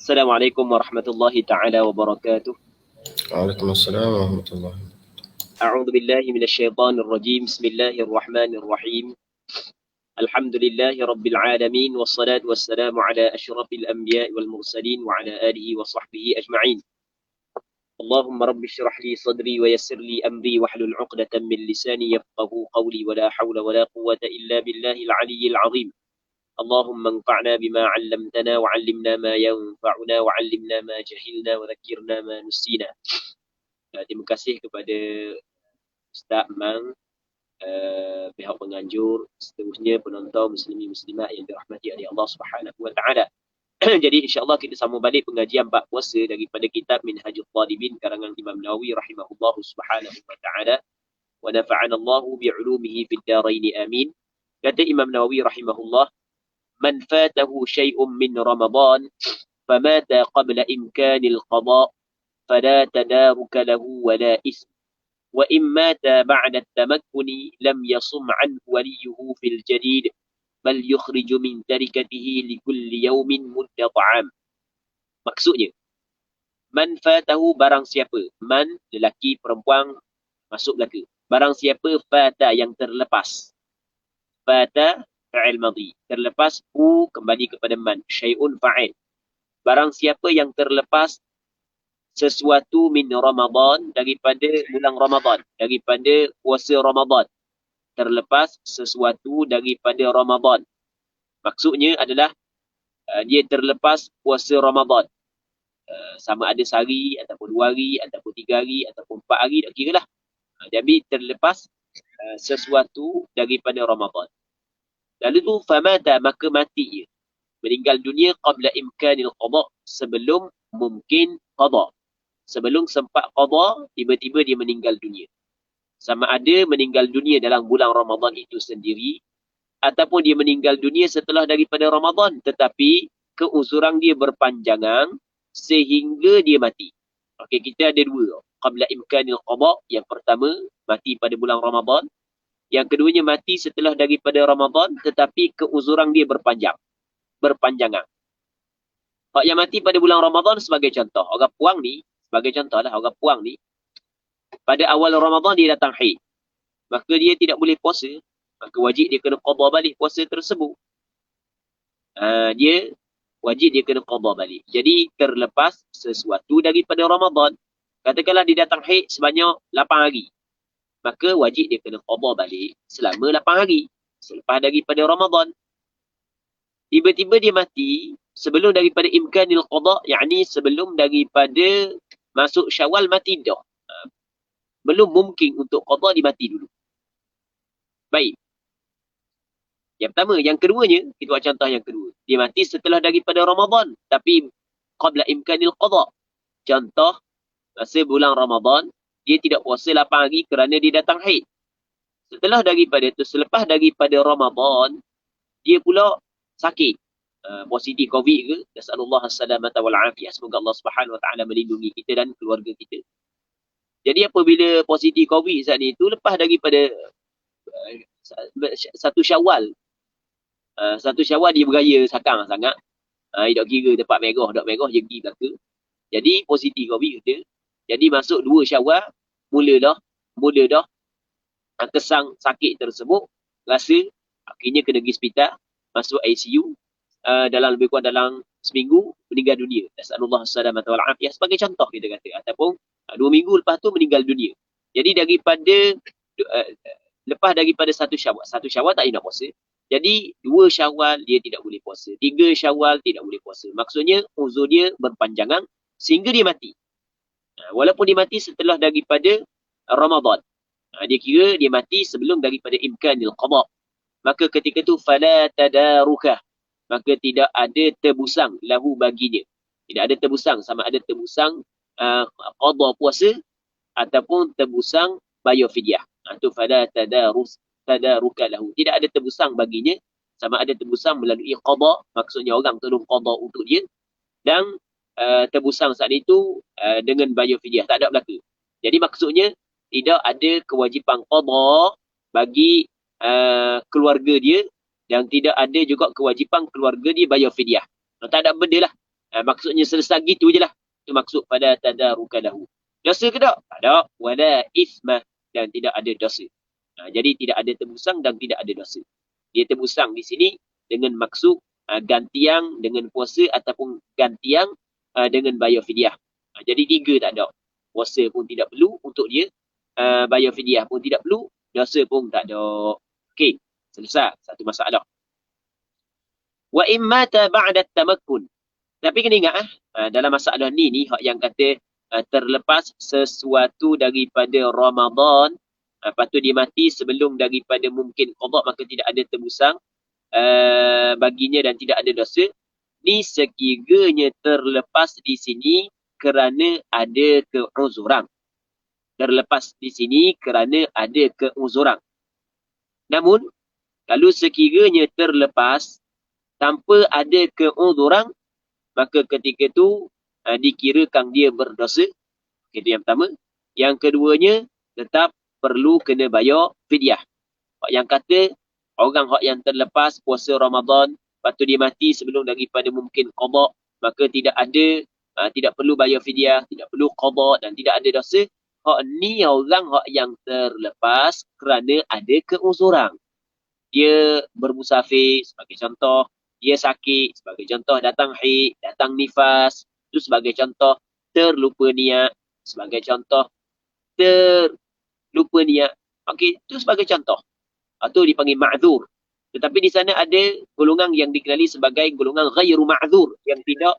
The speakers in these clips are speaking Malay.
Assalamualaikum warahmatullahi taala wabarakatuh. Waalaikumsalam warahmatullahi wabarakatuh. A'udzu billahi minasyaitonir rajim. Bismillahirrahmanirrahim. Alhamdulillahi rabbil alamin wassalatu wassalamu ala asyrafil anbiya'i wal mursalin wa ala alihi wa sahbihi ajma'in. Allahumma rabbi shrah li sadri wa yassir li amri wahlul 'uqdatam min lisani yafqahu qawli wa la hawla wa la quwwata illa billahil 'aliyyil 'azim. Allahumma anfa'na bima 'allamtana wa 'allimna ma yanfa'una wa 'allimna ma jahilna wa dhakkirna ma nusina. Terima kasih kepada Ustaz Mang, pihak penganjur, seterusnya penonton muslimin muslimat yang dirahmati oleh Allah Subhanahu wa taala. Jadi insya-Allah kita sambung balik pengajian bab puasa daripada kitab Minhajul Talibin karangan Imam Nawawi rahimahullahu subhanahu wa taala. Wa nafa'ana Allahu bi'ulumihi fid dharain amin. Kata Imam Nawawi rahimahullah, man fatahu syai'un min Ramadan famata qabla imkanil qada fala tadaruka lahu wala ism. وإن مات بعد التمكن لم يصم عنه وليه في الجديد بل يخرج من تركته لكل يوم مد طعام. Maksudnya, man fatahu barang siapa, man lelaki perempuan masuk belaka, barang siapa fata yang terlepas, fata fa'il madhi, terlepas, hu kembali kepada man, syai'un fa'il, barang siapa yang terlepas sesuatu min Ramadan, daripada bulan Ramadan, daripada puasa Ramadan, terlepas sesuatu daripada Ramadan. Maksudnya adalah dia terlepas puasa Ramadan, sama ada sehari ataupun 2 hari ataupun 3 hari ataupun 4 hari, tak kira lah. Jadi terlepas sesuatu daripada Ramadan. Lalu tu famata, maka mati ia, meninggal dunia qabla imkanil qada, sebelum mungkin qada, sebelum sempat qada, tiba-tiba dia meninggal dunia. Sama ada meninggal dunia dalam bulan Ramadan itu sendiri, ataupun dia meninggal dunia setelah daripada Ramadan, tetapi keuzuran dia berpanjangan sehingga dia mati. Okey, kita ada dua. Qabla imkanil qada, yang pertama mati pada bulan Ramadan. Yang keduanya mati setelah daripada Ramadan, tetapi keuzuran dia berpanjangan. Hak yang mati pada bulan Ramadan sebagai contoh, orang puang ni, sebagai contoh lah, orang puang ni pada awal Ramadan dia datang haid, maka dia tidak boleh puasa, maka wajib dia kena qada balik puasa tersebut. Dia wajib dia kena qada balik. Jadi terlepas sesuatu daripada Ramadan. Katakanlah dia datang haid sebanyak 8 hari, maka wajib dia kena qada balik selama 8 hari selepas daripada Ramadan. Tiba-tiba dia mati sebelum daripada imkanil qada, yakni sebelum daripada masuk Syawal mati dah. Belum mungkin untuk qada, dia mati dulu. Baik. Yang pertama. Yang keduanya, kita buat contoh yang kedua. Dia mati setelah daripada Ramadan, tapi qabla imkanil qada. Contoh, masa bulan Ramadan, dia tidak puasa 8 hari kerana dia datang haid. Setelah daripada itu, selepas daripada Ramadan, dia pula sakit. Positif COVID ke, nasallallahu as-salamata wal afiyah, semoga Allah Subhanahu wa taala melindungi kita dan keluarga kita. Jadi apabila positif COVID saat itu, lepas daripada satu Syawal, satu Syawal dia beraya sakang sangat, tak kira tempat merah, tak merah je pergi belaka. Jadi positif COVID kita. Jadi masuk 2 Syawal, mula dah kesang sakit tersebut, rasa akhirnya kena pergi hospital, masuk ICU, dalam lebih kurang dalam seminggu meninggal dunia. Nasallallahu as-salamata wal afiyah, sebagai contoh kita kata, ataupun 2 minggu lepas tu meninggal dunia. Jadi daripada lepas daripada satu Syawal tak nak puasa. Jadi 2 Syawal dia tidak boleh puasa, 3 Syawal tidak boleh puasa. Maksudnya uzur dia berpanjangan sehingga dia mati. Walaupun dia mati setelah daripada Ramadan, dia kira dia mati sebelum daripada imkanil qada, maka ketika tu fala tadarukah, maka tidak ada tebusang lahu baginya. Tidak ada tebusang, sama ada tebusang qada puasa ataupun tebusang bayar fidyah. Itu fala tadaruka lahu. Tidak ada tebusang baginya, sama ada tebusang melalui qada, maksudnya orang tolong qada untuk dia, dan tebusang saat itu dengan bayar fidyah, tak ada berlaku. Jadi maksudnya tidak ada kewajipan qada bagi keluarga dia, dan tidak ada juga kewajipan keluarga dia bayar fidyah. Tak ada benda lah. Maksudnya selesai gitu je lah. Itu maksud pada tadaruka lahu. Dosa ke tak? Tak ada. Wala ithmah. Dan tidak ada dosa. Jadi tidak ada terbusang dan tidak ada dosa. Dia terbusang di sini dengan maksud gantiang dengan puasa ataupun gantiang dengan bayar fidyah. Jadi 3 tak ada. Puasa pun tidak perlu untuk dia. Bayar fidyah pun tidak perlu. Dosa pun tak ada. Okey. Selesai. Satu masalah. Wa immata ba'da tamakkun. Tapi kena ingat dalam masalah ni hak yang kata terlepas sesuatu daripada Ramadan, patut dia mati sebelum daripada mungkin qada, maka tidak ada terbusang baginya dan tidak ada dosa. Ni sekiranya terlepas di sini kerana ada keuzuran. Terlepas di sini kerana ada keuzuran. Namun, kalau sekiranya terlepas tanpa ada keuzuran, maka ketika itu dikirakan dia berdosa. Itu yang pertama. Yang keduanya, tetap perlu kena bayar fidyah. Yang kata, orang yang terlepas puasa Ramadan, patut dia mati sebelum daripada mungkin qada, maka tidak ada, tidak perlu bayar fidyah, tidak perlu qada dan tidak ada dosa. Ni orang yang terlepas kerana ada keuzuran. Dia bermusafir sebagai contoh, dia sakit sebagai contoh, datang haid, datang nifas, itu sebagai contoh, terlupa niat sebagai contoh, terlupa niat. Okey, itu sebagai contoh. Atau dipanggil ma'zur. Tetapi di sana ada golongan yang dikenali sebagai golongan ghairu ma'zur, yang tidak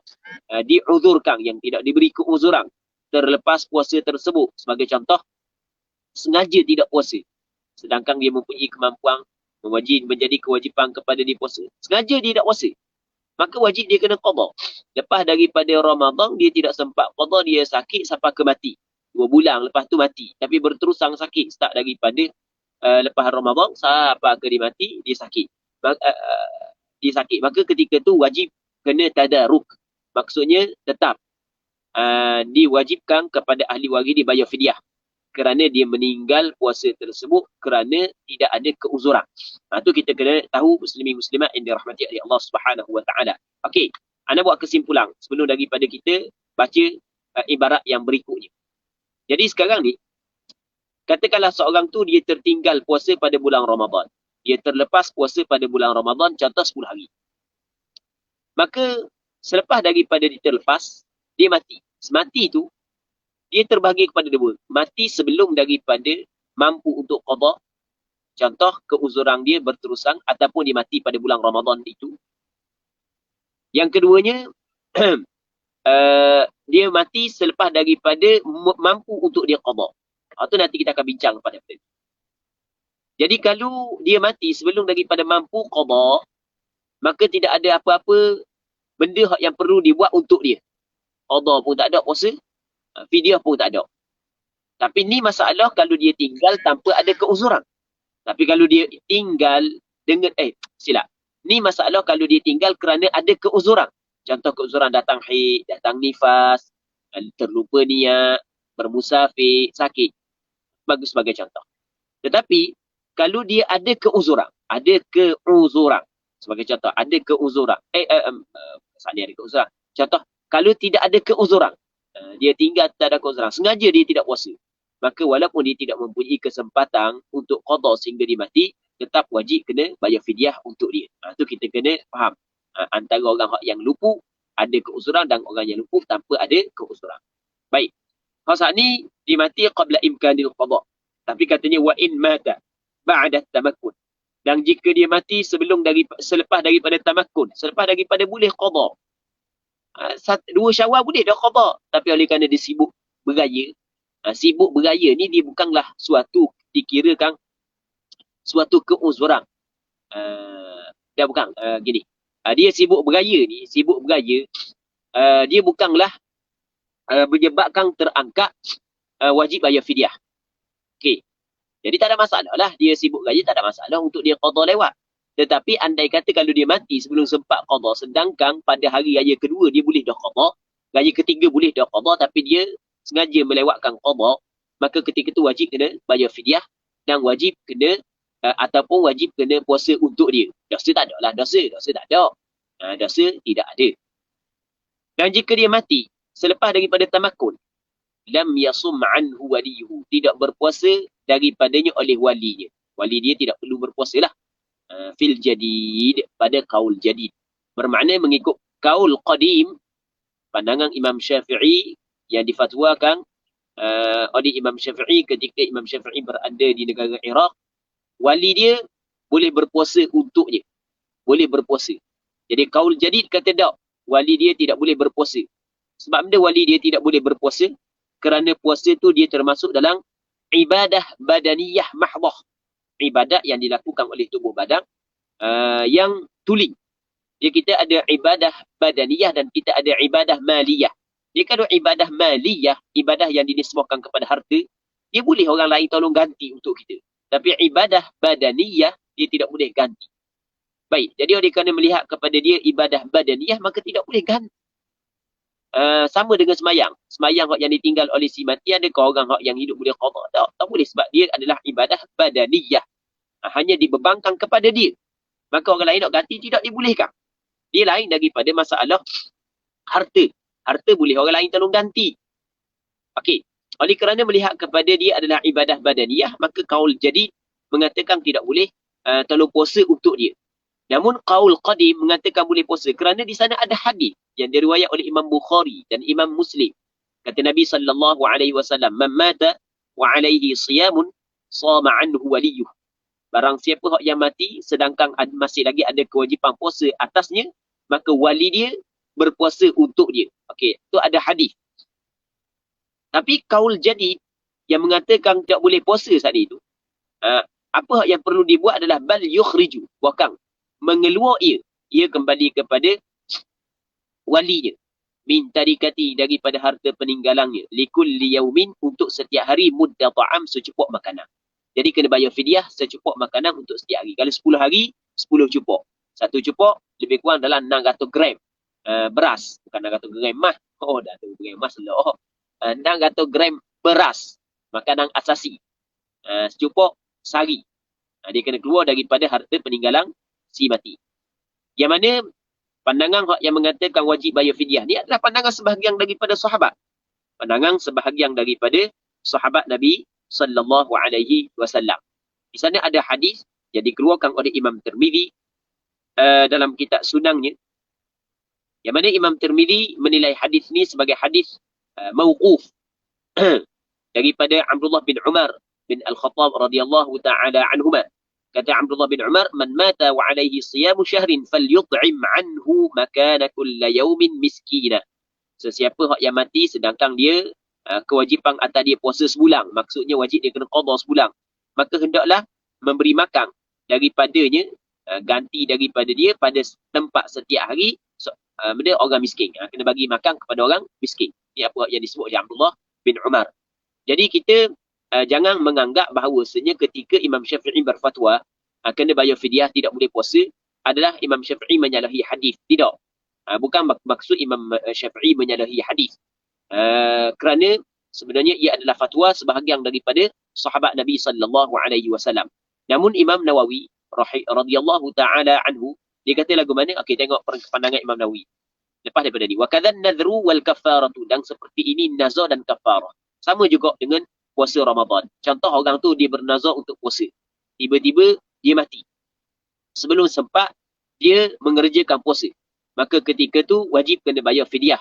diuzurkan, yang tidak diberi keuzuran terlepas puasa tersebut. Sebagai contoh, sengaja tidak puasa, sedangkan dia mempunyai kemampuan menjadi kewajipan kepada dia puasa. Sengaja dia tak puasa, maka wajib dia kena qada. Lepas daripada Ramadan, dia tidak sempat qada, dia sakit sampai ke mati. 2 bulan lepas tu mati. Tapi berterusang sakit. Start daripada lepas Ramadan sampai ke dia mati, dia sakit. Dia sakit. Maka ketika tu wajib kena tadaruk. Maksudnya tetap diwajibkan kepada ahli waris dibayar fidyah. Kerana dia meninggal puasa tersebut kerana tidak ada keuzuran. Itu kita kena tahu, muslimin muslimat yang dirahmati oleh Allah Subhanahu wa taala. Okey, ana buat kesimpulan sebelum daripada kita baca ibarat yang berikutnya. Jadi sekarang ni, katakanlah seorang tu dia tertinggal puasa pada bulan Ramadan. Dia terlepas puasa pada bulan Ramadan, contoh 10 hari. Maka selepas daripada dia terlepas, dia mati. Semati tu, dia terbahagi kepada 2. Mati sebelum daripada mampu untuk qada. Contoh, keuzuran dia berterusan ataupun dia mati pada bulan Ramadan itu. Yang keduanya, dia mati selepas daripada mampu untuk dia qada. Itu nanti kita akan bincang pada itu. Jadi kalau dia mati sebelum daripada mampu qada, maka tidak ada apa-apa benda yang perlu dibuat untuk dia. Qada pun tak ada puasa, fidyah pun tak ada. Tapi ni masalah kalau dia tinggal tanpa ada keuzuran. Tapi kalau dia tinggal dengan silap. Ni masalah kalau dia tinggal kerana ada keuzuran. Contoh keuzuran datang haid, datang nifas, terlupa niat, bermusafir, sakit. Bagus sebagai contoh. Tetapi kalau dia ada keuzuran, sebagai contoh, ada keuzuran. Ada keuzuran. Contoh, kalau tidak ada keuzuran, dia tinggal tak ada keuzuran, sengaja dia tidak puasa, maka walaupun dia tidak mempunyai kesempatan untuk qada sehingga dia mati, tetap wajib kena bayar fidyah untuk dia. Itu kita kena faham. Antara orang yang lupu ada keuzuran dan orang yang lupu tanpa ada keuzuran. Baik. Saat ni dia mati qabla imkanil qada. Tapi katanya wa in mata ba'da tamakkun. Dan jika dia mati selepas daripada tamakkun, selepas daripada boleh qada. 2 Syawal boleh dah qada, tapi oleh kerana dia sibuk beraya. Sibuk beraya ni dia bukanlah suatu dikirakan suatu keuzuran. Dia bukan gini. Dia sibuk beraya ni, dia bukanlah menyebabkan terangkat wajib bayar fidyah. Okey. Jadi tak ada masalah lah, dia sibuk beraya, tak ada masalah untuk dia qada lewat. Tetapi andai kata kalau dia mati sebelum sempat qada, sedangkan pada hari raya kedua dia boleh dah qada, raya ketiga boleh dah qada, tapi dia sengaja melewatkan qada, maka ketika itu wajib kena bayar fidyah dan wajib kena ataupun wajib kena puasa untuk dia. Dosa tak ada lah, dosa tak ada. Dosa tidak ada. Dan Jika dia mati selepas daripada tamakun, lam yasum anhu waliyuhu, tidak berpuasa daripadanya oleh walinya. Wali dia tidak perlu berpuasa lah. Fil jadid, pada kaul jadid. Bermakna mengikut kaul qadim, pandangan Imam Syafi'i yang difatwakan oleh Imam Syafi'i ketika Imam Syafi'i berada di negara Iraq, wali dia boleh berpuasa untuknya. Boleh berpuasa. Jadi kaul jadid kata tak, wali dia tidak boleh berpuasa. Sebab benda wali dia tidak boleh berpuasa? Kerana puasa tu dia termasuk dalam ibadah badaniyah mahdhah. Ibadat yang dilakukan oleh tubuh badan yang tuli. Jadi kita ada ibadah badaniyah dan kita ada ibadah maliyah. Jadi kalau ibadah maliyah, ibadah yang dinisbahkan kepada harta, dia boleh orang lain tolong ganti untuk kita. Tapi ibadah badaniyah, dia tidak boleh ganti. Baik, jadi oleh kerana melihat kepada dia ibadah badaniyah, maka tidak boleh ganti. Sama dengan semayang. Semayang yang ditinggal oleh si mati, adakah orang yang hidup boleh qada? Tak boleh, sebab dia adalah ibadah badaniyah. Hanya dibebankan kepada dia. Maka orang lain nak ganti tidak dibolehkan. Dia lain daripada masalah harta. Harta boleh orang lain tolong ganti. Okey. Oleh kerana melihat kepada dia adalah ibadah badaniyah, maka kaul jadid mengatakan tidak boleh tolong puasa untuk dia. Namun qaul qadim mengatakan boleh puasa kerana di sana ada hadis yang diriwayat oleh Imam Bukhari dan Imam Muslim. Kata Nabi sallallahu alaihi wasallam, "Man mata wa alaihi siyamun shama anhu waliyuh." Barang siapa yang mati sedangkan masih lagi ada kewajipan puasa atasnya, maka wali dia berpuasa untuk dia. Okey, tu ada hadis. Tapi kaul jadid yang mengatakan tak boleh puasa saat itu, apa yang perlu dibuat adalah bal yukhriju, bukan mengeluar ia kembali kepada walinya, min tarikati, daripada harta peninggalannya, likulli yaumin, untuk setiap hari, mudda ta'am, secukup makanan. Jadi kena bayar fidyah secukup makanan untuk setiap hari. Kalau 10 hari, 10 cupok. Satu cupok lebih kurang dalam 600 gram beras. Bukan 600 gram mah. Oh, dah tu gram mas lah. 600 gram beras. Makanan asasi. Secupok sehari. Dia kena keluar daripada harta peninggalan si mati. Yang mana pandangan yang mengatakan wajib bayar fidyah ni adalah pandangan sebahagian daripada sahabat. Pandangan sebahagian daripada sahabat Nabi sallallahu alaihi wasallam. Di sana ada hadis yang dikeluarkan oleh Imam Tirmizi dalam kitab sunangnya, yang mana Imam Tirmizi menilai hadis ni sebagai hadis mauquf daripada Abdullah bin Umar bin Al-Khattab radhiyallahu taala anhuma. Kata Abdullah bin Umar, "Man mata wa alaihi siyamu syahrin falyut'im anhu makana kulli yawmin miskina." Sesiapa yang mati sedangkan dia kewajipan atas dia puasa sebulan, maksudnya wajib dia kena qada sebulan, maka hendaklah memberi makan daripadanya, ganti daripada dia pada tempat setiap hari benda orang miskin. Kena bagi makan kepada orang miskin. Ini apa yang disebut oleh Abdullah bin Umar. Jadi kita jangan menganggap bahawasanya ketika Imam Syafi'i berfatwa kena bayar fidyah, tidak boleh puasa, adalah Imam Syafi'i menyalahi hadis. Tidak. Bukan maksud Imam Syafi'i menyalahi hadis. Kerana sebenarnya ia adalah fatwa sebahagian daripada sahabat Nabi sallallahu alaihi wasallam. Namun Imam Nawawi radhiyallahu taala anhu, dia kata lagu mana? Okey, tengok pandangan Imam Nawawi. Lepas daripada ni, wa kadzan nadhru wal kafaratu, dan seperti ini nazar dan kafarah. Sama juga dengan puasa Ramadan. Contoh orang tu dia bernazar untuk puasa. Tiba-tiba dia mati. Sebelum sempat dia mengerjakan puasa. Maka ketika tu wajib kena bayar fidyah.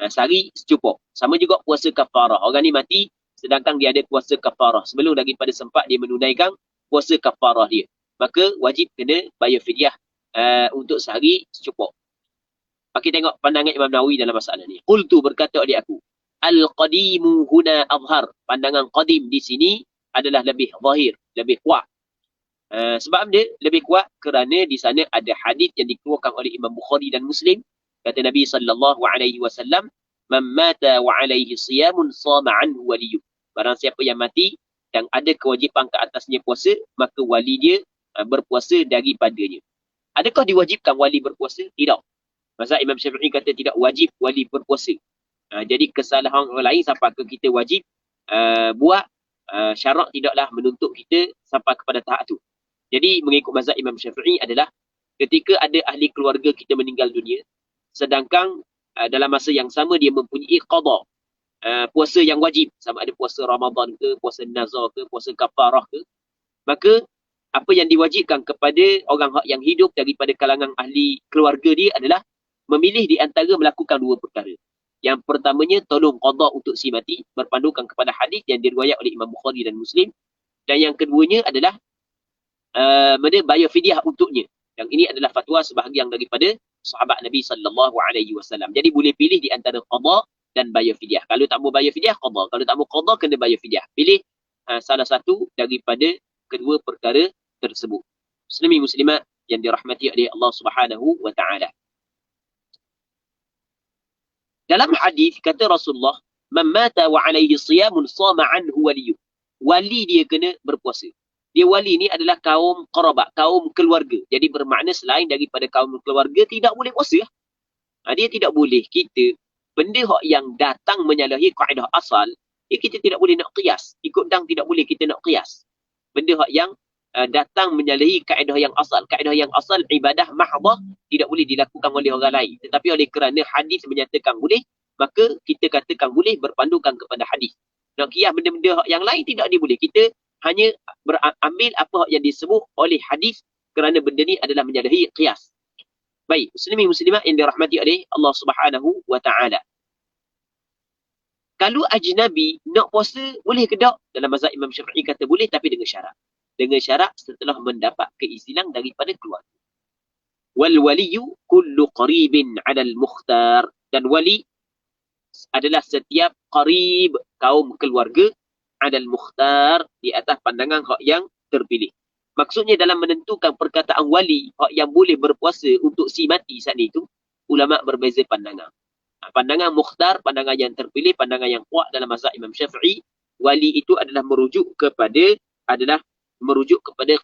Sehari secupok. Sama juga puasa kafarah. Orang ni mati sedangkan dia ada puasa kafarah. Sebelum daripada sempat dia menunaikan puasa kafarah dia, maka wajib kena bayar fidyah untuk sehari secupok. Okey, tengok pandangan Imam Nawawi dalam masalah ni. Qultu, berkata oleh aku, al-qadimu huna azhar. Pandangan qadim di sini adalah lebih zahir, lebih kuat. Sebab dia lebih kuat kerana di sana ada hadis yang dikeluarkan oleh Imam Bukhari dan Muslim. Kata Nabi sallallahu alaihi wasallam, "Man mata wa alaihi siyamun shama anhu waliyyu." Barang siapa yang mati dan ada kewajipan ke atasnya puasa, maka wali dia berpuasa daripadanya. Adakah diwajibkan wali berpuasa? Tidak. Mazhab Imam Syafi'i kata tidak wajib wali berpuasa. Jadi kesalahan orang lain sampai ke kita wajib buat, syarak tidaklah menuntut kita sampai kepada tahap tu. Jadi mengikut mazhab Imam Syafi'i adalah ketika ada ahli keluarga kita meninggal dunia, sedangkan dalam masa yang sama dia mempunyai qada, puasa yang wajib, sama ada puasa Ramadan ke, puasa nazar ke, puasa kafarah ke, maka apa yang diwajibkan kepada orang yang hidup daripada kalangan ahli keluarga dia adalah memilih di antara melakukan dua perkara. Yang pertamanya, tolong qada untuk si mati, berpandukan kepada hadis yang diriwayat oleh Imam Bukhari dan Muslim. Dan yang keduanya adalah bayar fidyah untuknya. Yang ini adalah fatwa sebahagian daripada sahabat Nabi SAW. Jadi boleh pilih di antara qada dan bayar fidyah. Kalau tak mau bayar fidyah, qada. Kalau tak mau qada, kena bayar fidyah. Pilih salah satu daripada kedua perkara tersebut. Muslimin muslimat yang dirahmati oleh Allah Subhanahu wa taala. Dalam hadis kata Rasulullah, "Man mata wa alaihi siyamun sama anhu waliyyu." Wali dia kena berpuasa. Dia wali ni adalah kaum qarabat, kaum keluarga. Jadi bermakna selain daripada kaum keluarga tidak boleh puasa. Dia tidak boleh kita benda yang datang menyalahi kaedah asal, kita tidak boleh nak qiyas. Ikut dang tidak boleh kita nak qiyas. Benda yang datang menyalahi kaedah yang asal. Kaedah yang asal ibadah mahdhah tidak boleh dilakukan oleh orang lain. Tetapi oleh kerana hadis menyatakan boleh, maka kita katakan boleh berpandukan kepada hadis. Nak qiyas benda-benda yang lain tidak diboleh. Kita hanya berambil apa yang disebut oleh hadis kerana benda ni adalah menyalahi qiyas. Baik, muslimin muslimat yang dirahmati oleh Allah Subhanahu wa taala. Kalau ajnabi nak puasa boleh ke tak? Dalam mazhab Imam Syafi'i kata boleh, tapi dengan syarat. Dengan syarat setelah mendapat keizinan daripada keluarga. Wal waliyu kullu qaribin 'ala al-mukhtar. Dan wali adalah setiap qarib, kaum keluarga, 'ala al-mukhtar, di atas pandangan yang terpilih. Maksudnya dalam menentukan perkataan wali, yang boleh berpuasa untuk si mati saat itu, ulama berbeza pandangan. Pandangan mukhtar, pandangan yang terpilih, pandangan yang kuat dalam mazhab Imam Syafi'i, wali itu adalah merujuk kepada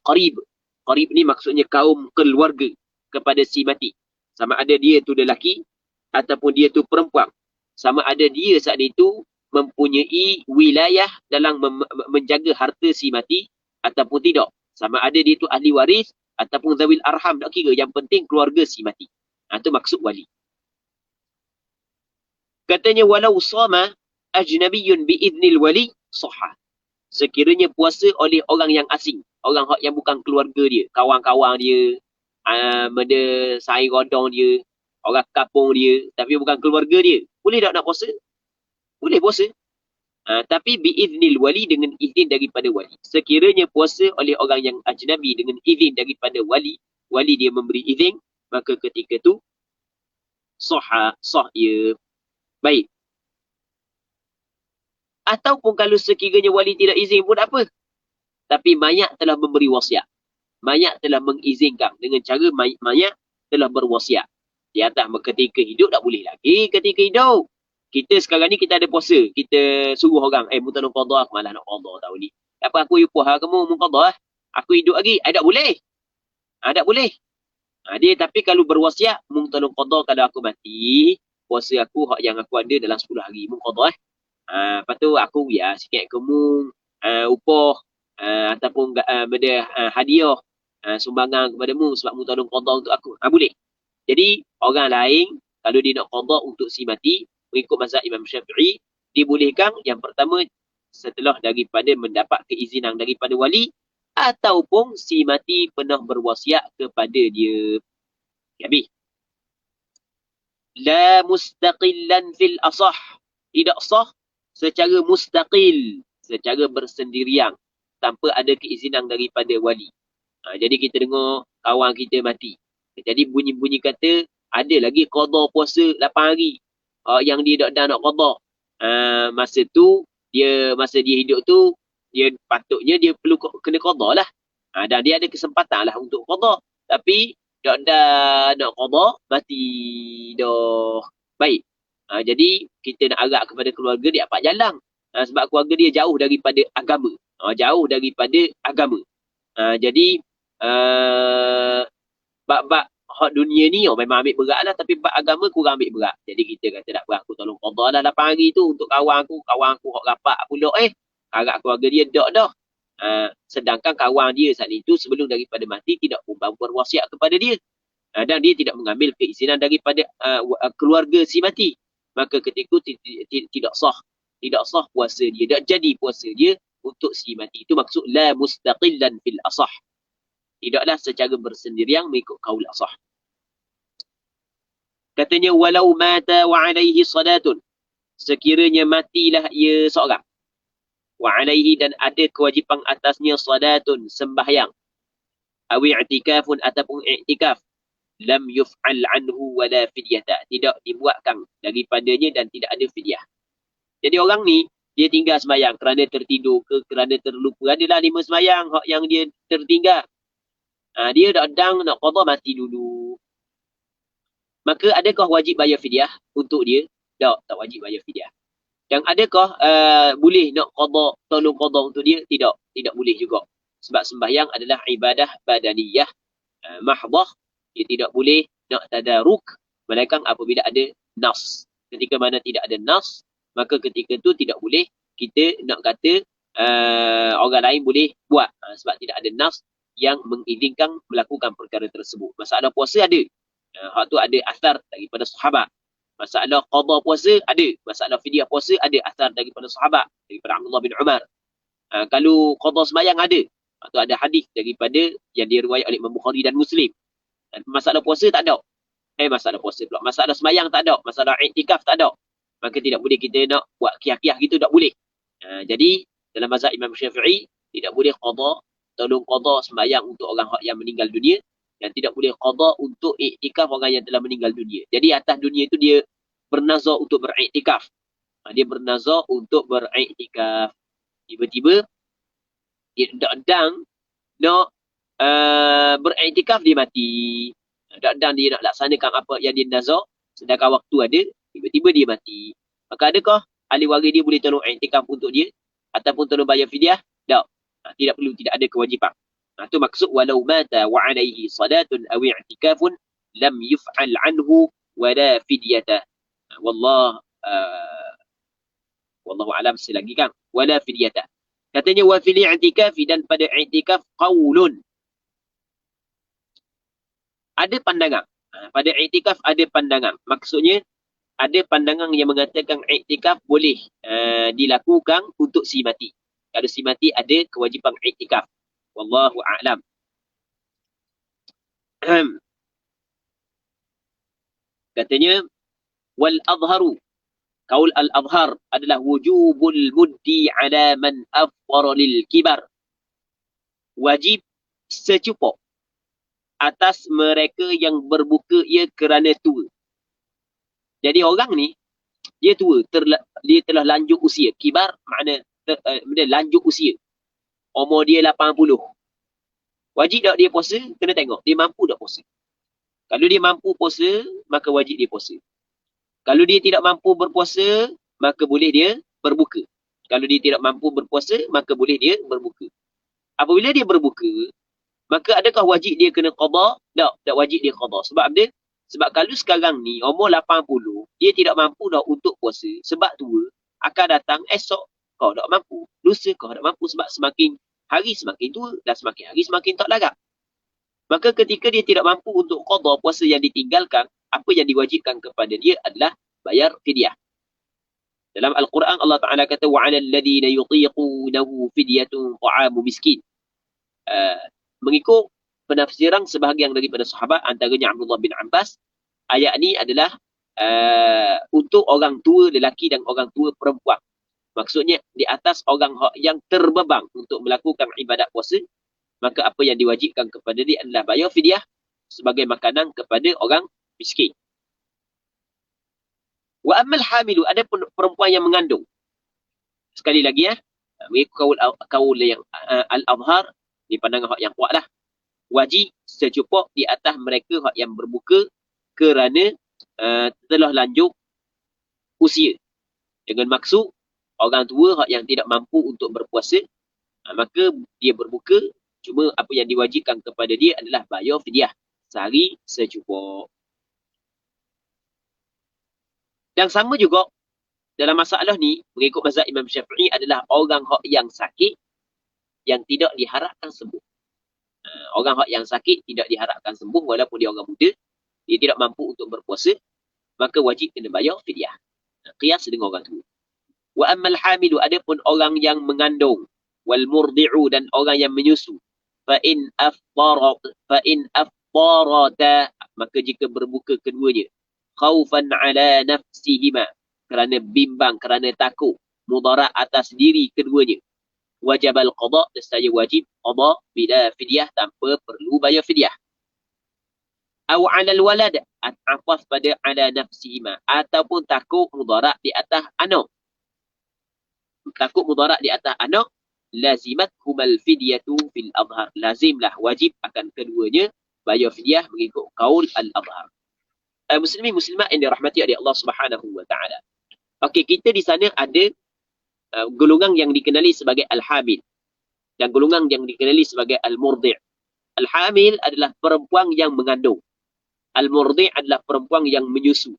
qarib. Qarib ni maksudnya kaum keluarga kepada si mati. Sama ada dia tu lelaki ataupun dia tu perempuan. Sama ada dia saat itu mempunyai wilayah dalam menjaga harta si mati ataupun tidak. Sama ada dia tu ahli waris ataupun zawil arham, tak kira. Yang penting keluarga si mati. Itu maksud wali. Katanya, walau sama ajnabiyyun bi'idnil wali sahah. Sekiranya puasa oleh orang yang asing, orang yang bukan keluarga dia, kawan-kawan dia, saing rodong dia, orang kampung dia, tapi bukan keluarga dia, boleh tak nak puasa? Boleh puasa. Tapi bi'idnil wali, dengan izin daripada wali. Sekiranya puasa oleh orang yang ajnabi dengan izin daripada wali, wali dia memberi izin, maka ketika tu sah ia. Baik. Ataupun kalau sekiranya wali tidak izin pun tak apa. Tapi mayat telah memberi wasiat. Mayat telah mengizinkan dengan cara mayat telah berwasiat. Di atas ketika hidup tak boleh lagi ketika hidup. Kita sekarang ni kita ada puasa. Kita suruh orang, mu tolong qada, aku malah nak qada tahu ni. Apa aku puasa kamu mu qada? Aku hidup lagi. Tak boleh. Tak boleh. Dia tapi kalau berwasiat, mu tolong qada kalau aku mati, puasa aku yang aku ada dalam 10 hari mu qada. Lepas tu aku sikit kamu upah ataupun hadiah sumbangan kepadamu sebab mu tolong qada untuk aku. Boleh. Jadi orang lain kalau dia nak qada untuk si mati, mengikut mazhab Imam Syafi'i, dibolehkan yang pertama setelah daripada mendapat keizinan daripada wali ataupun si mati pernah berwasiat kepada dia. Habis. La mustaqillan fil asah. Tidak sah secara mustaqil, secara bersendirian, tanpa ada keizinan daripada wali. Jadi kita dengar kawan kita mati. Jadi bunyi-bunyi kata ada lagi qada puasa 8 hari. Yang dia dah nak qada. Masa dia hidup tu, dia patutnya dia perlu kena qada lah. Dan dia ada kesempatan lah untuk qada. Tapi dah nak qada, mati dah. Baik. Jadi kita nak arah kepada keluarga dia apa jalan. Sebab keluarga dia jauh daripada agama. Jauh daripada agama. Jadi bab hak dunia ni memang ambil berat lah, tapi bab agama kurang ambil berat. Jadi kita kata tak apa, aku tolong qada lah 8 hari tu untuk kawan aku hak rapat pula harap keluarga dia dak dah. Sedangkan kawan dia saat itu sebelum daripada mati tidak berwasiat kepada dia. Dan dia tidak mengambil keizinan daripada keluarga si mati, maka ketika itu tidak sah puasa dia, tak jadi puasa dia untuk si mati. Itu maksud la mustaqillan fil asah, tidaklah secara bersendirian mengikut kaul asah. Katanya walau mata wa alaihi salatun, sekiranya matilah ia seorang, wa alaihi dan ada kewajipan atasnya salatun sembahyang, awi i'tikafun ataupun i'tikaf, lam yuf'al anhu wala fidyata, tidak dibuatkan daripadanya dan tidak ada fidyah. Jadi orang ni dia tinggal sembahyang kerana tertidur ke kerana terlupa, adalah 5 sembahyang yang dia tertinggal. Dia datang nak qada mati dulu. Maka adakah wajib bayar fidyah untuk dia? Tak wajib bayar fidyah. Dan adakah boleh nak qada, tolong qada untuk dia? Tidak boleh juga. Sebab sembahyang adalah ibadah badaniyah mahdah. Dia tidak boleh nak tadaruk melainkan apabila ada nas. Ketika mana tidak ada nas, maka ketika tu tidak boleh kita nak kata orang lain boleh buat. Sebab tidak ada nas yang mengizinkan melakukan perkara tersebut. Masalah puasa ada. Hak tu ada asar daripada sahabat. Masalah qada puasa ada. Masalah fidyah puasa ada asar daripada sahabat, daripada Abdullah bin Umar. Kalau qada sembahyang ada. Hak tu ada hadis daripada yang diriwayat oleh Imam Bukhari dan Muslim. Dan masalah puasa tak ada. Masalah puasa pula. Masalah sembahyang tak ada. Masalah i'tikaf tak ada. Maka tidak boleh kita nak buat kiyah-kiyah gitu, tak boleh. Jadi dalam mazhab Imam Syafi'i tidak boleh qada, tolong qada sembahyang untuk orang yang meninggal dunia, dan tidak boleh qada untuk i'tikaf orang yang telah meninggal dunia. Jadi atas dunia itu dia bernazar untuk beriktikaf. Dia bernazar untuk beriktikaf. Tiba-tiba dia sedang nak beriktikaf, dia mati. Sedang dia nak laksanakan apa yang dia nazar, sedangkan waktu ada, tiba-tiba dia mati. Maka adakah ahli waris dia boleh tolong iktikaf untuk dia ataupun tolong bayar fidyah? Tak. Tidak perlu, tidak ada kewajipan. Itu maksud walau mata wa alaihi salatun aw i'tikafun lam yuf'al anhu wala fidyata. Wallahu alam selagi kan. Wala fidyata. Katanya wa fil i'tikafi, dan pada i'tikaf qaulun, ada pandangan. Pada i'tikaf ada pandangan. Maksudnya ada pandangan yang mengatakan i'tikaf boleh dilakukan untuk si mati. Kalau si mati ada kewajipan i'tikaf. Wallahu a'lam. Katanya wal adharu, kaul al adhar adalah wujubul muddi ala man afqara lil kibar, wajib secukup atas mereka yang berbuka ia kerana tua. Jadi orang ni dia tua, dia telah lanjut usia. Kibar makna lanjut usia. Umur dia 80. Wajib tak dia puasa? Kena tengok dia mampu tak puasa. Kalau dia mampu puasa, maka wajib dia puasa. Kalau dia tidak mampu berpuasa, maka boleh dia berbuka. Kalau dia tidak mampu berpuasa, maka boleh dia berbuka. Apabila dia berbuka, maka adakah wajib dia kena qada? Tak wajib dia qada. Sebab apa? Sebab kalau sekarang ni umur 80, dia tidak mampu dah untuk puasa. Sebab tua, akan datang esok kau tak mampu. Lusa kau tak mampu, sebab semakin hari semakin tua dan semakin hari semakin tak larat. Maka ketika dia tidak mampu untuk qada puasa yang ditinggalkan, apa yang diwajibkan kepada dia adalah bayar fidyah. Dalam Al-Quran Allah Ta'ala kata وَعَلَى الَّذِينَ يُطِيقُونَهُ فِدْيَةٌ طَعَامُ مِسْكِينٍ. Mengikut penafsiran sebahagian daripada sahabat, antaranya Abdullah bin Abbas, ayat ni adalah untuk orang tua lelaki dan orang tua perempuan. Maksudnya di atas orang yang terbeban untuk melakukan ibadat puasa, maka apa yang diwajibkan kepada dia adalah bayar fidyah sebagai makanan kepada orang miskin. Wa ammal hamilu, ada perempuan yang mengandung. Sekali lagi mengikut kaul yang al-adhar, di pandangan hak yang kuat lah, wajib secukup di atas mereka hak yang berbuka kerana telah lanjut usia. Dengan maksud orang tua hak yang tidak mampu untuk berpuasa, maka dia berbuka, cuma apa yang diwajibkan kepada dia adalah bayar fidyah sehari secukup. Dan sama juga dalam masalah ni, mengikut mazhab Imam Syafi'i adalah orang yang sakit yang tidak diharapkan sembuh. Orang yang sakit tidak diharapkan sembuh walaupun dia orang muda, dia tidak mampu untuk berpuasa, maka wajib kena bayar fidyah. Qiyas dengan orang tua. Wa ammal hamilu, adapun orang yang mengandung, wal murdi'u, dan orang yang menyusu, fa in aftarata, maka jika berbuka keduanya, khaufan ala nafsihima, kerana bimbang, kerana takut mudarat atas diri keduanya, wajib al-qada, nescaya wajib qada bila fidyah, tanpa perlu bayar fidyah. Aw 'ala al-walad, ataf pada ala nafsihima, ataupun takut mudarat di atas anak. Takut mudarat di atas anak, lazimat humal fidyatu fil adhar, lazimlah, wajib akan keduanya bayar fidyah mengikut qaul al-adhar. Muslimin muslimat yang dirahmati oleh Allah Subhanahu wa taala. Okey, kita di sana ada golongan yang dikenali sebagai al-hamil dan golongan yang dikenali sebagai al-murdi'. Al-hamil adalah perempuan yang mengandung. Al-murdi' adalah perempuan yang menyusu.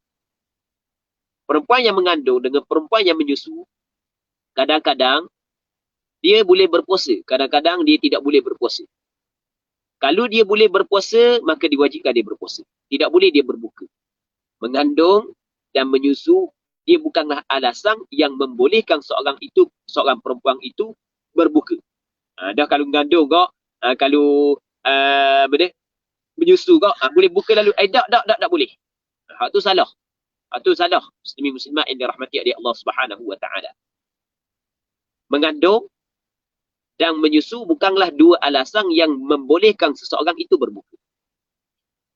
Perempuan yang mengandung dengan perempuan yang menyusu, kadang-kadang dia boleh berpuasa, kadang-kadang dia tidak boleh berpuasa. Kalau dia boleh berpuasa, maka diwajibkan dia berpuasa. Tidak boleh dia berbuka. Mengandung dan menyusu, dia bukanlah alasan yang membolehkan seorang perempuan itu berbuka. Dah kalau mengandung kok, kalau menyusu kok, boleh buka lalu. Tak boleh. Hak tu salah. Hak tu salah. Muslimin muslimat yang dirahmati oleh Allah Subhanahu wa taala. Mengandung dan menyusu bukanlah dua alasan yang membolehkan seseorang itu berbuka.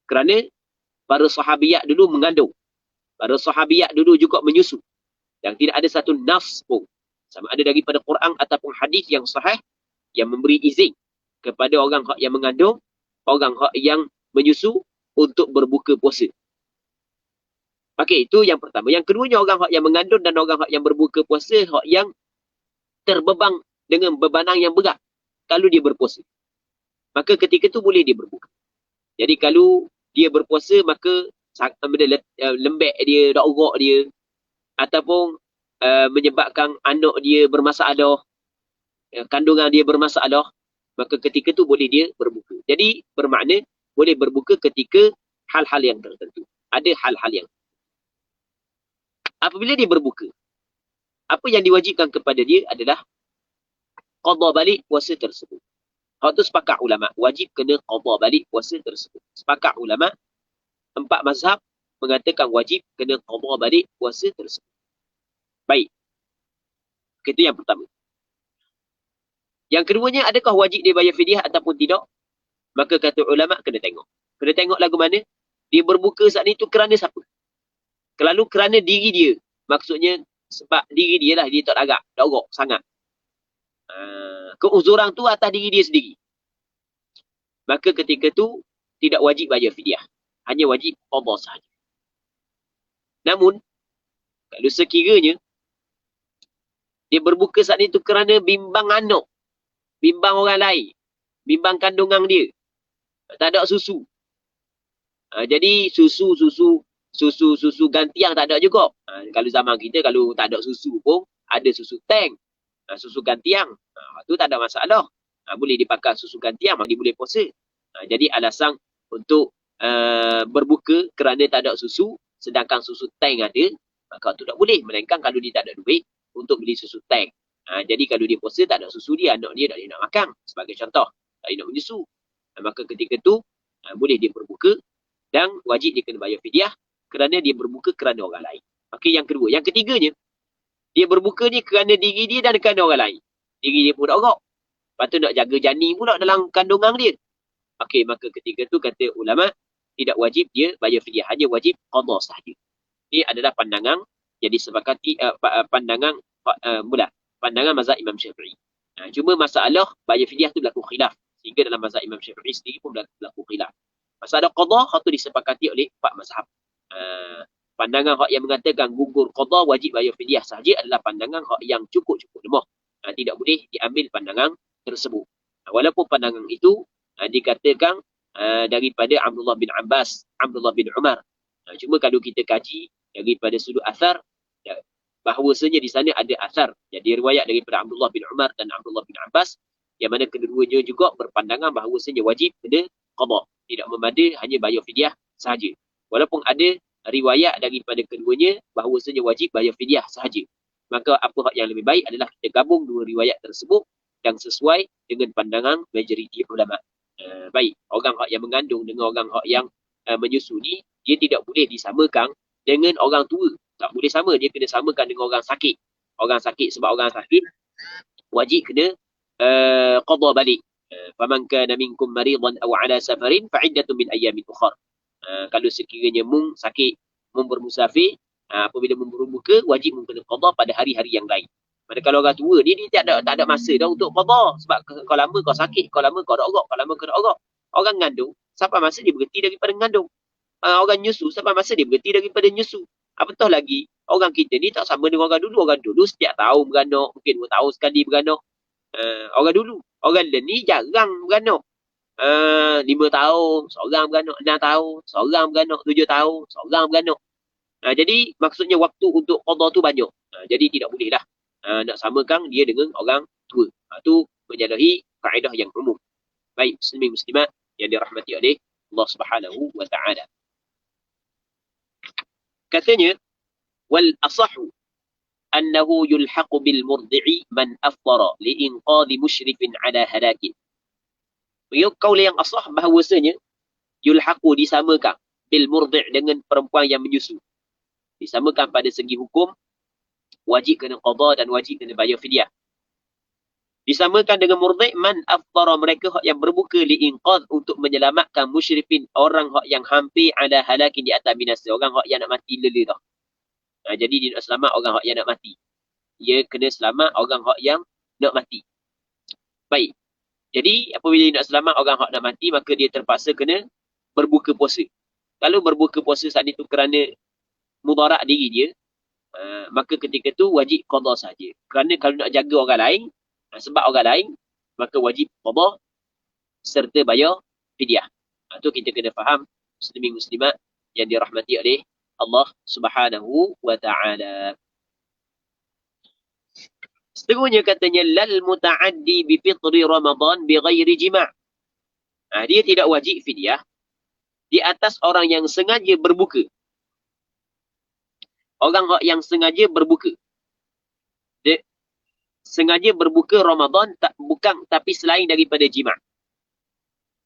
Kerana para sahabiat dulu mengandung. Para sahabiat dulu juga menyusu. Yang tidak ada satu nafs pun, sama ada daripada Quran ataupun hadis yang sahih, yang memberi izin kepada orang yang mengandung, orang yang menyusu untuk berbuka puasa. Okey, itu yang pertama. Yang keduanya, orang yang mengandung dan orang yang berbuka puasa, yang terbeban dengan bebanan yang berat kalau dia berpuasa. Maka ketika itu boleh dia berbuka. Jadi kalau dia berpuasa, maka lembek dia, daurah dia, ataupun menyebabkan anak dia bermasalah, kandungan dia bermasalah, maka ketika itu boleh dia berbuka. Jadi bermakna boleh berbuka ketika hal-hal yang tertentu. Ada hal-hal yang apabila dia berbuka, apa yang diwajibkan kepada dia adalah qada balik puasa tersebut. Hal tu sepakat ulama, wajib kena qada balik puasa tersebut. Sepakat ulama, 4 mazhab mengatakan wajib kena qada balik puasa tersebut. Baik. Itu yang pertama. Yang keduanya, adakah wajib dia bayar fidyah ataupun tidak? Maka kata ulama, kena tengok. Kena tengok lagu mana. Dia berbuka saat itu kerana siapa? Kalau kerana diri dia. Maksudnya sebab diri dia lah, dia tak agak, daurah sangat. Keuzuran tu atas diri dia sendiri. Maka ketika tu tidak wajib bayar fidyah. Hanya wajib qada sahaja. Namun, kalau sekiranya dia berbuka saat itu kerana bimbang anak, bimbang orang lain, bimbang kandungan dia, tak ada susu. Jadi susu gantiang tak ada juga. Kalau zaman kita, kalau tak ada susu pun, ada susu tank, susu gantiang. Itu tak ada masalah. Boleh dipakai susu gantiang, dia boleh puasa. Jadi alasan untuk berbuka kerana tak ada susu, sedangkan susu tank ada, maka itu tak boleh. Melainkan kalau dia tak ada duit untuk beli susu tank. Jadi kalau dia puasa tak ada susu dia, anak dia tak boleh nak makan. Sebagai contoh, tak boleh nak menyusu. Maka ketika tu boleh dia berbuka dan wajib dia kena bayar fidyah kerana dia berbuka kerana orang lain. Okey, yang kedua. Yang ketiganya, dia berbuka ni kerana diri dia dan kerana orang lain. Diri dia pun daurah. Lepas tu nak jaga janin pula dalam kandungan dia. Okey, maka ketika tu kata ulama, tidak wajib dia bayar fidyah, hanya wajib qada sahaja. Ini adalah pandangan yang disepakati, pandangan mazhab Imam Syafi'i. Cuma masalah bayar fidyah tu berlaku khilaf. Sehingga dalam mazhab Imam Syafi'i sendiri pun berlaku khilaf. Masalah qada, hak tu disepakati oleh 4 mazhab. Pandangan hak yang mengatakan gugur qada wajib bayar fidyah sahaja adalah pandangan hak yang cukup lemah. Tidak boleh diambil pandangan tersebut. Walaupun pandangan itu dikatakan daripada Abdullah bin Abbas, Abdullah bin Umar. Cuma kalau kita kaji daripada sudut asar, bahawasanya di sana ada asar yang diriwayat daripada Abdullah bin Umar dan Abdullah bin Abbas Yang mana kedua-duanya juga berpandangan bahawasanya wajib kena qada. Tidak memada, hanya bayar fidyah sahaja. Walaupun ada riwayat daripada keduanya bahawasanya wajib bayar fidyah sahaja. Maka apa yang lebih baik adalah kita gabung dua riwayat tersebut yang sesuai dengan pandangan majoriti ulama. Baik, orang yang mengandung dengan orang yang menyusu ni, dia tidak boleh disamakan dengan orang tua. Tak boleh sama, dia kena samakan dengan orang sakit. Orang sakit sebab orang sakit wajib kena qada balik. Faman kana minkum maridan aw ala safarin fa iddatun min ayyamin ukhra. Kalau sekiranya mung sakit, mung bermusafir, apabila mung berbuka, wajib mung kena qada pada hari-hari yang lain. Manakala orang tua dia tak ada masa dah untuk qada, sebab kau lama kau sakit, kau lama kau ada ogok, kau lama kau ada ogok. Orang ngandung, sampai masa dia berhenti daripada ngandung. Orang nyusu, sampai masa dia berhenti daripada nyusu. Apatah lagi, orang kita ni tak sama dengan orang dulu. Orang dulu setiap tahun beranak, mungkin 2 tahun sekali beranak. Orang dulu. Orang ni jarang beranak. 5 tahun, seorang beranak. 6 tahun, seorang beranak. 7 tahun, seorang beranak. Jadi, maksudnya waktu untuk qada tu banyak. Jadi, tidak bolehlah nak samakan dia dengan orang tua. Itu menyalahi kaedah yang umum. Baik, muslimin muslimat yang dirahmati oleh Allah Subhanahu wa ta'ala. Katanya, wal asahu annahu yulhaqu bil murdi'i man afdara li'inqadhi musyrifin ala halakin. Kaul yang asah bahawasanya yulhaqu disamakan bil murdi' dengan perempuan yang menyusu. Disamakan pada segi hukum, wajib kena qada dan wajib kena bayar fidyah. Disamakan dengan murdi' man afdara, mereka yang berbuka li'inqadh untuk menyelamatkan musyrifin, orang yang hampir ada halakin di atas binasa, orang yang nak mati lela dah. Jadi dia nak selamat orang yang nak mati. Dia kena selamat orang yang nak mati. Baik. Jadi apabila dia nak selamat orang nak mati, maka dia terpaksa kena berbuka puasa. Kalau berbuka puasa saat itu kerana mudarat diri dia, maka ketika tu wajib qada saja. Kerana kalau nak jaga orang lain, sebab orang lain, maka wajib qada serta bayar fidyah. Itu kita kena faham, muslimin muslimat yang dirahmati oleh Allah Subhanahu wa ta'ala. Seterusnya katanya, lal muta'addi bi fitri Ramadan bi ghairi jima'. Dia tidak wajib fidyah di atas orang yang sengaja berbuka. Orang yang sengaja berbuka. Dia sengaja berbuka Ramadan bukan tapi selain daripada jima'.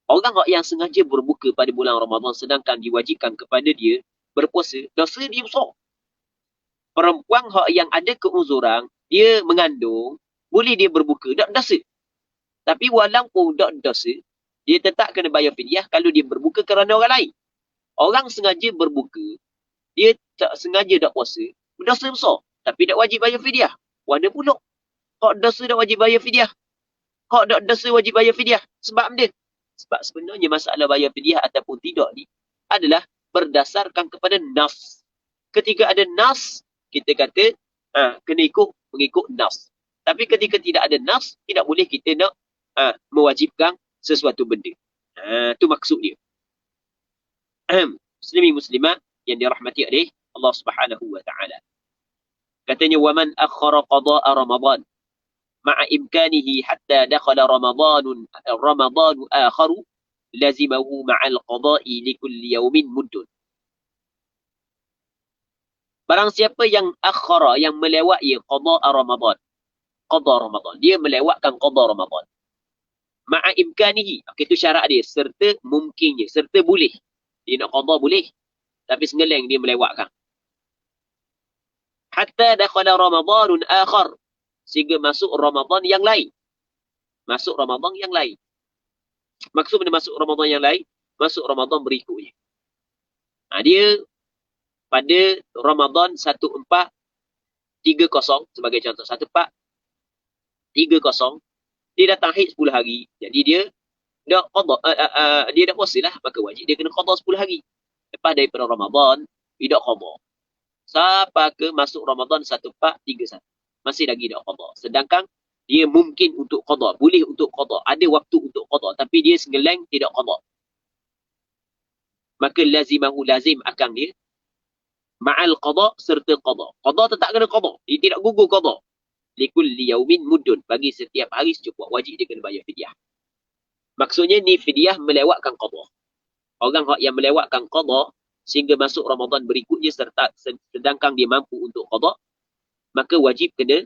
Orang yang sengaja berbuka pada bulan Ramadan sedangkan diwajibkan kepada dia berpuasa, dosa dia besar. Perempuan yang ada keuzuran, dia mengandung, boleh dia berbuka, tak dosa. Tapi walaupun tak dosa, dia tetap kena bayar fidyah kalau dia berbuka kerana orang lain. Orang sengaja berbuka, dia tak sengaja tak puasa, dosa besar. Tapi tak wajib bayar fidyah. Mana pula? Hak dosa tak wajib bayar fidyah. Hak tak dosa wajib bayar fidyah. Sebab dia. Sebab sebenarnya masalah bayar fidyah ataupun tidak ni adalah berdasarkan kepada nas. Ketika ada nas, kita kata kena mengikut nas. Tapi ketika tidak ada nas, tidak boleh kita nak mewajibkan sesuatu benda. Itu maksud dia. Muslimin muslimat yang dirahmati oleh Allah Subhanahu wa ta'ala. Katanya, وَمَنْ أَخَّرَ قَضَاءَ رَمَضَانِ مَعَ إِمْكَانِهِ حَتَّى دَخَلَ رَمَضَانُ آخَرُ لَزِمَهُ مَعَ الْقَضَاءِ لِكُلِّ يَوْمٍ مُدٌّ. Barang siapa yang akhara, yang melewati qada Ramadan. Qada Ramadan. Dia melewatkan qada Ramadan. Ma'a imkanihi. Itu syarat dia. Serta mungkinnya. Serta boleh. Dia nak qada boleh. Tapi sengeleng dia melewatkan. Hatta dakhala Ramadanun akhar. Sehingga masuk Ramadan yang lain. Masuk Ramadan yang lain. Maksudnya masuk Ramadan yang lain, masuk Ramadan berikutnya. Dia pada Ramadan 1430 sebagai contoh, 1430 dia datang haid 10 hari. Jadi dia dah qada, dia dah puasa lah, maka wajib dia kena qada 10 hari. Lepas daripada Ramadan dia dah qada. Sampai ke masuk Ramadan 1431. Masih lagi dah qada. Sedangkan dia mungkin untuk qada, boleh untuk qada, ada waktu untuk qada, tapi dia sengeleng tidak qada. Maka lazimahu, lazim akan dia ma'al qada serta qada. Qada tetap kena qada. Dia tidak gugur qada. likulli yaumin muddun. Bagi setiap hari secukup. Wajib dia kena bayar fidyah. Maksudnya ni fidyah melewatkan qada. Orang yang melewatkan qada sehingga masuk Ramadan berikutnya serta sedangkan dia mampu untuk qada, maka wajib kena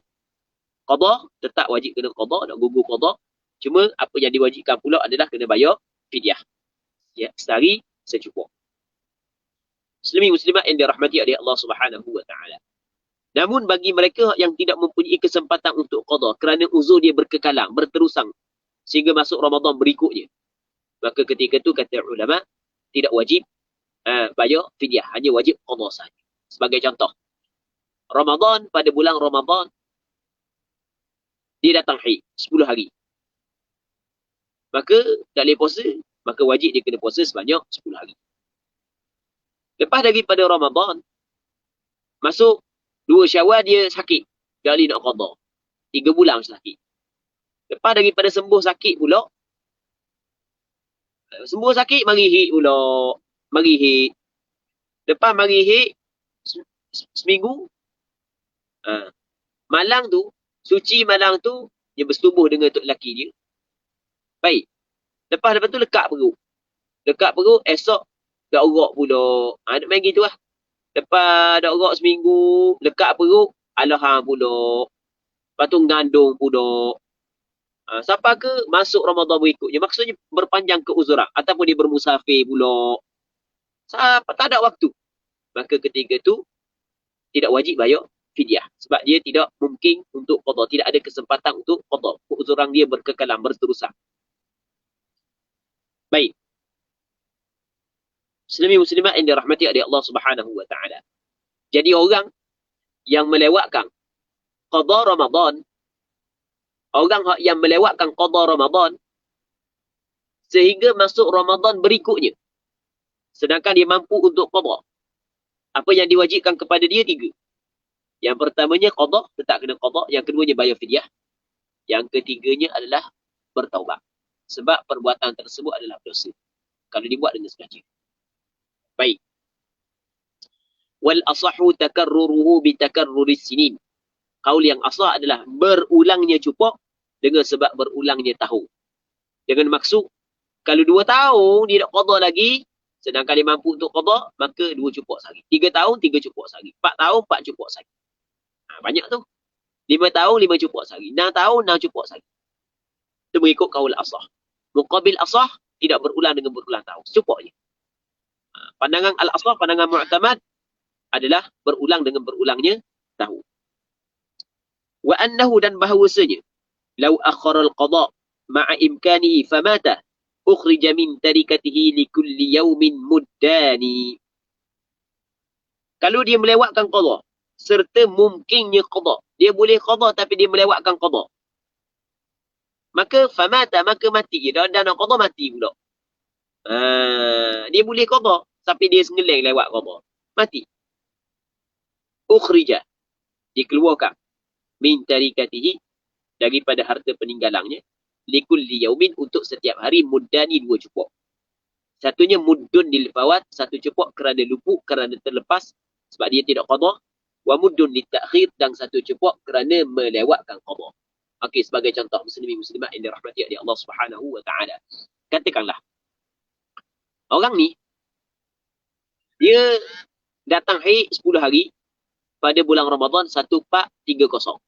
qada, tetap wajib kena qada, nak gugur qada. Cuma apa yang diwajibkan pula adalah kena bayar fidyah. Ya, sehari secukup. Muslimin muslimat yang dirahmati oleh Allah Subhanahu wa taala. Namun bagi mereka yang tidak mempunyai kesempatan untuk qada kerana uzur dia berkekalang, berterusang sehingga masuk Ramadan berikutnya, maka ketika itu kata ulama tidak wajib bayar fidyah, hanya wajib qada sahaja. Sebagai contoh, Ramadan, pada bulan Ramadan dia datang haid 10 hari. Maka tak boleh puasa, maka wajib dia kena puasa sebanyak 10 hari. Lepas daripada Ramadan masuk 2 Syawal dia sakit, dia nak qada. 3 bulan sakit. Lepas daripada sembuh sakit pula, sembuh sakit mari haid pula. Mari haid. Lepas mari haid seminggu, malang tu, suci malang tu, dia bersetubuh dengan tok lelaki dia. Baik. Lepas tu lekat perut. Lekat perut, esok dah urak pula. Nak main gitu lah. Lepas dah urak seminggu, lekat perut, alahang pula. Lepas tu ngandung pula. Sampai ke masuk Ramadan berikutnya. Maksudnya berpanjang keuzuran. Ataupun dia bermusafir pula. Sampai tak ada waktu. Maka ketika itu, tidak wajib bayar fidyah. Sebab dia tidak mungkin untuk qada. Tidak ada kesempatan untuk qada. Keuzuran dia berkekalan, berterusan. Baik. Muslimin muslimat yang dirahmati oleh Allah Subhanahu wa taala. Jadi orang yang melewatkan qada Ramadan, orang yang melewatkan qada Ramadan sehingga masuk Ramadan berikutnya, sedangkan dia mampu untuk qada, apa yang diwajibkan kepada dia 3. Yang pertamanya qada, tetap kena qada. Yang keduanya bayar fidyah. Yang ketiganya adalah bertaubat. Sebab perbuatan tersebut adalah dosa kalau dibuat dengan sengaja. Baik. Wal asahu takarruruhu bitakarruris sinin. Qaul yang asah adalah berulangnya cupok dengan sebab berulangnya tahun. Dengan maksud, kalau 2 tahun dia nak qada lagi, sedangkan dia mampu untuk qada, maka 2 cupok sehari. 3 tahun, 3 cupok sehari. 4 tahun, 4 cupok sehari. Banyak tu. 5 tahun, 5 cupok sehari. 6 tahun, 6 cupok sehari. Itu mengikut qaul asah. Muqabil asah tidak berulang dengan berulang tahun. Cukupnya. Pandangan al-asah, pandangan mu'tamad adalah berulang dengan berulangnya tahun. Wa annahu, dan bahawasanya, law akhara al-qada ma'a imkanihi famata ukhrija min tarikatihi likulli yaumin muddani. Kalau dia melewatkan qada serta mungkinnya qada, dia boleh qada tapi dia melewatkan qada, maka famata, maka mati dia. Dan nak qada mati pula. Dia boleh qada tapi dia sengeleng lewat qada, mati. Ukhrija, dikeluarkan, min tarikatihi, daripada harta peninggalannya, likulli yaumin, untuk setiap hari, muddani, 2 cupok. Satunya muddun dilfawat, 1 cupok kerana luput, kerana terlepas sebab dia tidak qada. Wa muddun litakhir, dan 1 cupok kerana melewatkan qada. Okey, sebagai contoh muslimin muslimat yang dirahmati oleh Allah Subhanahu wa taala. Katakanlah orang ni dia datang haid 10 hari pada bulan Ramadan 1430.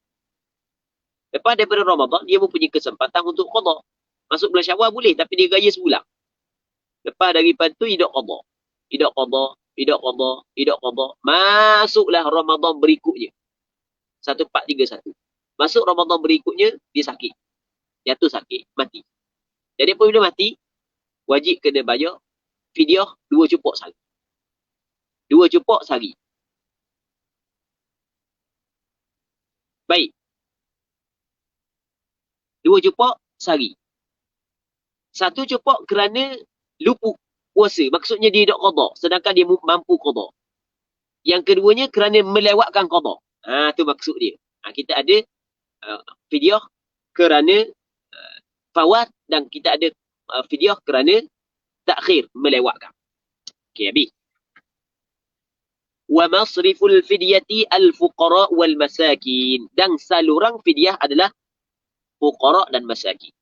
Lepas daripada Ramadan dia mempunyai kesempatan untuk qada. Masuk bulan Syawal boleh tapi dia gaya sebulan. Lepas daripada tu tidak qada. Tidak qada, tidak qada, tidak qada. Masuklah Ramadan berikutnya. 1431. Masuk Ramadan berikutnya, dia sakit. Jatuh sakit, mati. Jadi apabila mati, wajib kena bayar fidyah 2 cupok sehari. 2 cupok sehari. Baik. 2 cupok sehari. 1 cupok kerana luput puasa. Maksudnya dia tak qada, sedangkan dia mampu qada. Yang keduanya kerana melewatkan qada. Tu maksud dia. Kita ada fidyah kerana fawat, dan kita ada fidyah kerana takhir, melewatkan. Okey, habis. Wa masriful fidyati al-fuqara wal masakin. Dan saluran fidyah adalah fuqara dan masakin.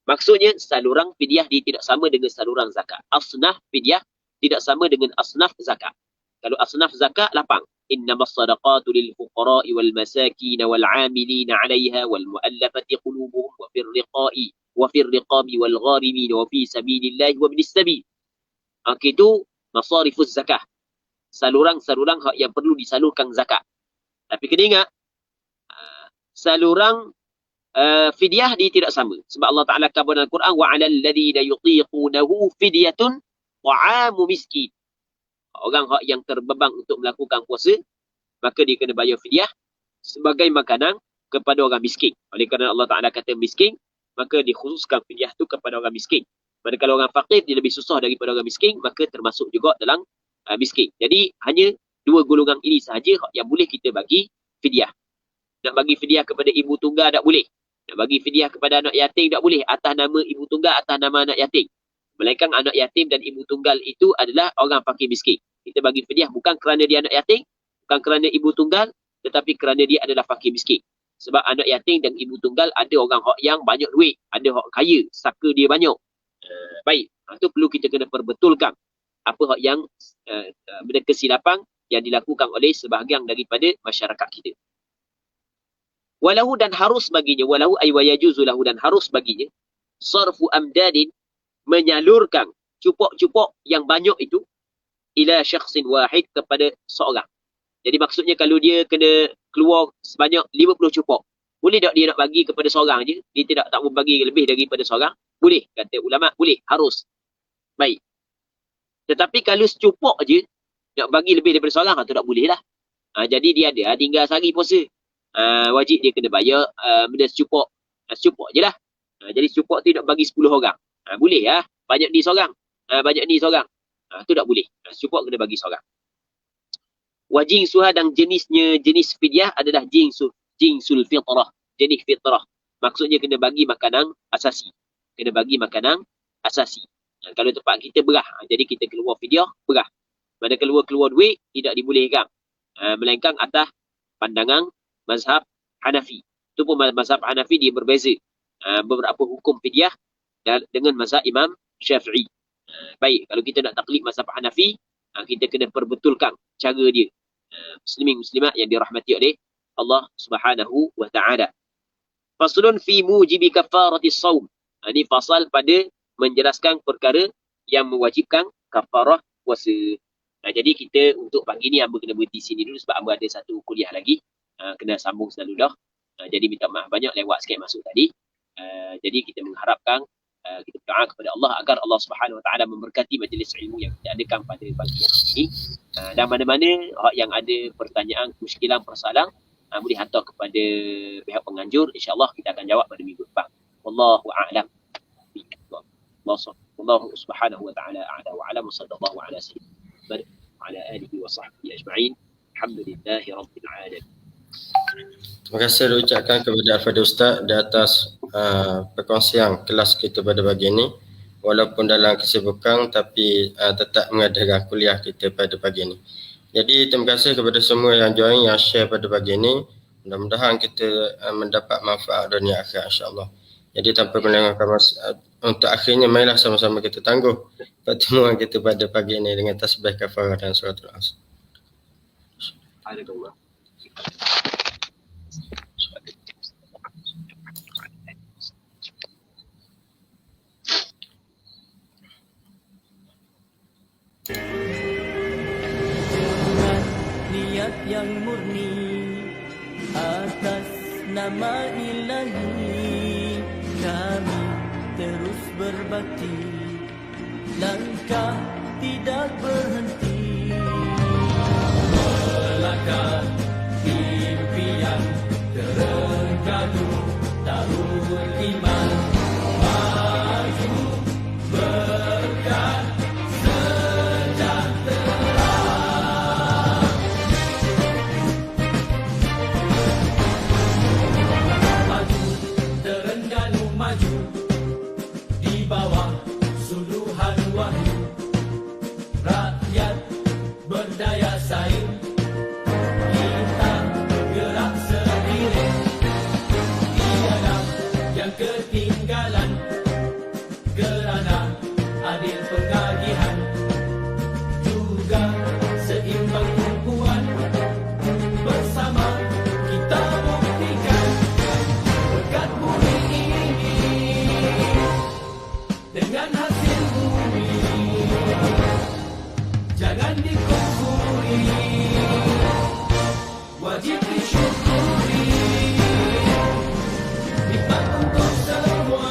Maksudnya saluran fidyah dia tidak sama dengan saluran zakat. Asnaf fidyah tidak sama dengan asnaf zakat. Kalau asnaf zakat lapang. Innamas sadaqatu lil fuqara'i wal masakin wal 'amilina 'alayha wal mu'allafati qulubuhum wa fir riqabi wal gharimin wa fi sabilillah wa ibnis sabil. Itu masarifuz zakah. Saluran-saluran yang perlu disalurkan zakat. Tapi kena ingat saluran fidyah dia tidak sama. Sebab Allah Ta'ala kata dalam Al-Quran wa 'alal ladzina yutiqunahu fidyatun ta'amu miskin. Orang yang terbeban untuk melakukan puasa, maka dia kena bayar fidyah sebagai makanan kepada orang miskin. Oleh kerana Allah Ta'ala kata miskin, maka dikhususkan fidyah tu kepada orang miskin. Manakala orang fakir dia lebih susah daripada orang miskin, maka termasuk juga dalam miskin. Jadi hanya dua golongan ini sahaja yang boleh kita bagi fidyah. Nak bagi fidyah kepada ibu tunggal tak boleh. Nak bagi fidyah kepada anak yatim tak boleh atas nama ibu tunggal, atas nama anak yatim. Melainkan anak yatim dan ibu tunggal itu adalah orang fakir miskin. Kita bagi fidyah bukan kerana dia anak yatim, bukan kerana ibu tunggal, tetapi kerana dia adalah fakir miskin. Sebab anak yatim dan ibu tunggal ada orang yang banyak duit, ada orang kaya, saka dia banyak. Baik, itu perlu kita kena perbetulkan apa yang benda kesilapan yang dilakukan oleh sebahagian daripada masyarakat kita. Walahu dan harus baginya, walahu ay wa yajuzu lahu dan harus baginya, sarfu amdadin menyalurkan cupok-cupok yang banyak itu ila syakhsin wahid kepada seorang. Jadi maksudnya kalau dia kena keluar sebanyak 50 cupok, boleh tak dia nak bagi kepada seorang je? Dia tak membagi lebih daripada seorang? Boleh, kata ulama, boleh, harus. Baik. Tetapi kalau secupok je nak bagi lebih daripada seorang, tu tak boleh lah. Jadi dia ada tinggal sehari puasa. Wajib dia kena bayar benda secupok. Secupok je lah. Jadi secupok tu nak bagi 10 orang. Boleh lah. Banyak ni seorang. Banyak ni seorang. Tu tak boleh. Secupok kena bagi seorang. Wajing suha dan jenisnya, jenis fidyah adalah jingsul fitrah. Jenis fitrah. Maksudnya kena bagi makanan asasi. Kena bagi makanan asasi. Kalau tempat kita berah, jadi kita keluar fidyah, berah. Mana keluar duit, tidak dibolehkan. Melainkan atas pandangan mazhab Hanafi. Itu pun mazhab Hanafi dia berbeza. Beberapa hukum fidyah dengan mazhab Imam Syafi'i. Baik, kalau kita nak taklid mazhab Hanafi, kita kena perbetulkan cara dia. Muslimin muslimat yang dirahmati oleh Allah Subhanahu wa taala. Faslun fi mujibi kafaratis shaum. Ini fasal pada menjelaskan perkara yang mewajibkan kafarah puasa. Jadi kita untuk pagi ni hamba kena berhenti sini dulu sebab hamba ada satu kuliah lagi. Kena sambung selalu dah. Jadi minta maaf banyak lewat sikit masuk tadi. Jadi kita mengharapkan kita berdoa kepada Allah agar Allah Subhanahu Wa Taala memberkati majlis ilmu yang kita adakan pada pagi ini. Dan mana-mana yang ada pertanyaan, muskilan, persoalan, boleh hantar kepada pihak penganjur. InsyaAllah kita akan jawab pada minggu depan. Wallahu a'lam. Allah Subhanahu Wa Taala a'la wa a'lam. Sallallahu ala sayyidina Muhammad wa ala alihi wa sahbihi ajma'in. Alhamdulillahi rabbil alamin. Terima kasih diucapkan kepada Al-Fadhil Ustaz di atas perkongsian kelas kita pada pagi ini. Walaupun dalam kesibukan tapi tetap mengadakan kuliah kita pada pagi ini. Jadi terima kasih kepada semua yang join, yang share pada pagi ini. Mudah-mudahan kita mendapat manfaat dunia akhirat insya-Allah. Jadi tanpa melengahkan masa, untuk akhirnya marilah sama-sama kita tangguh pertemuan kita pada pagi ini dengan tasbih kafarah dan suratul Asr. Alhamdulillah. Niat yang murni atas nama Ilahi, kami terus berbakti, langkah tidak berhenti, melangkah impian terenggalu tahun iman, maju berkat sejahtera. Maju Terengganu, maju di bawah suluhan wahyu, rakyat berdaya saing. syukuri nikmat untuk semua,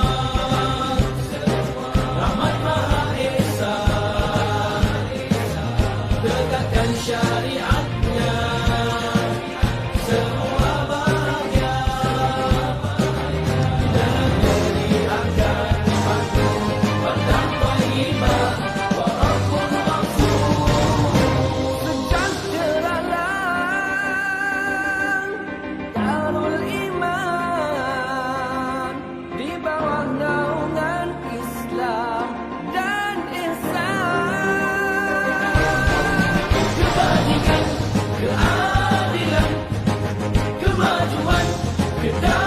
rahmat Maha Esa, tegakkan syariatnya, semua bahagia dan negeri akan patuh padang thayyibah wa rabbul ghafur. Sejahtera Darul Iman di bawah naungan Islam dan ihsan. Kebajikan, keadilan, kemajuan, kedamaian.